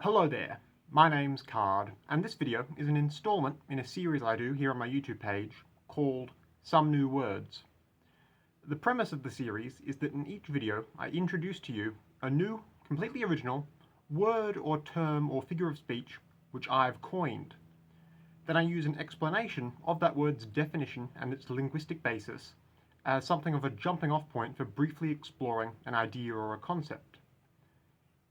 Hello there, my name's Card, and this video is an installment in a series I do here on my YouTube page called Some New Words. The premise of the series is that in each video I introduce to you a new, completely original word or term or figure of speech which I've coined. Then I use an explanation of that word's definition and its linguistic basis as something of a jumping off point for briefly exploring an idea or a concept.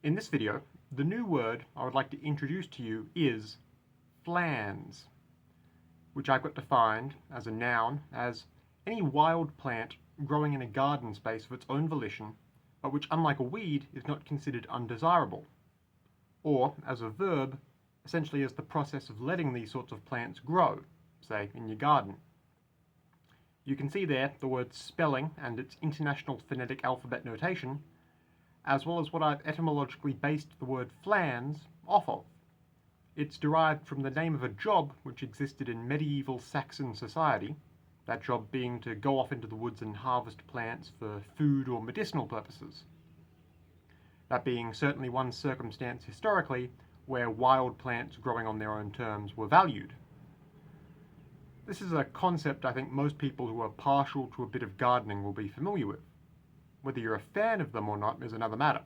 In this video, the new word I would like to introduce to you is Flanz, which I've got defined as a noun as any wild plant growing in a garden space of its own volition, but which, unlike a weed, is not considered undesirable. Or, as a verb, essentially as the process of letting these sorts of plants grow, say, in your garden. You can see there the word spelling and its international phonetic alphabet notation, as well as what I've etymologically based the word Flanz off of. It's derived from the name of a job which existed in medieval Saxon society, that job being to go off into the woods and harvest plants for food or medicinal purposes. That being certainly one circumstance historically where wild plants growing on their own terms were valued. This is a concept I think most people who are partial to a bit of gardening will be familiar with. Whether you're a fan of them or not is another matter.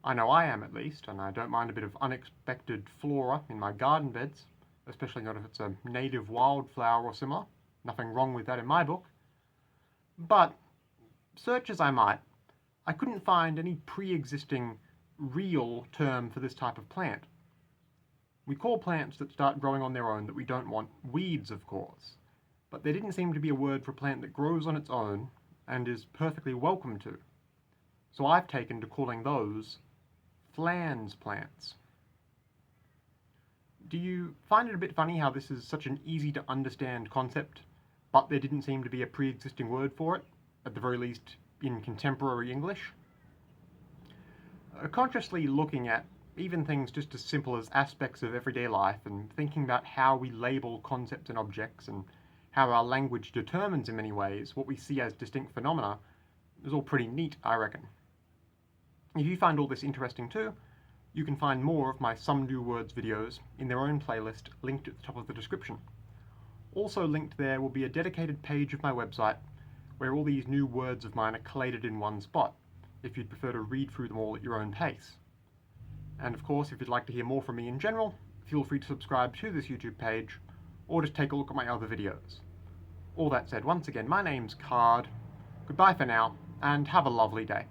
I know I am, at least, and I don't mind a bit of unexpected flora in my garden beds, especially not if it's a native wildflower or similar. Nothing wrong with that in my book. But, search as I might, I couldn't find any pre-existing real term for this type of plant. We call plants that start growing on their own that we don't want weeds, of course, but there didn't seem to be a word for a plant that grows on its own and is perfectly welcome to. So I've taken to calling those Flanz plants. Do you find it a bit funny how this is such an easy to understand concept, but there didn't seem to be a pre-existing word for it, at the very least in contemporary English? Consciously looking at even things just as simple as aspects of everyday life and thinking about how we label concepts and objects and how our language determines in many ways what we see as distinct phenomena is all pretty neat, I reckon. If you find all this interesting too, you can find more of my Some New Words videos in their own playlist linked at the top of the description. Also linked there will be a dedicated page of my website where all these new words of mine are collated in one spot, if you'd prefer to read through them all at your own pace. And of course, if you'd like to hear more from me in general, feel free to subscribe to this YouTube page, or just take a look at my other videos. All that said, once again, my name's Card. Goodbye for now, and have a lovely day.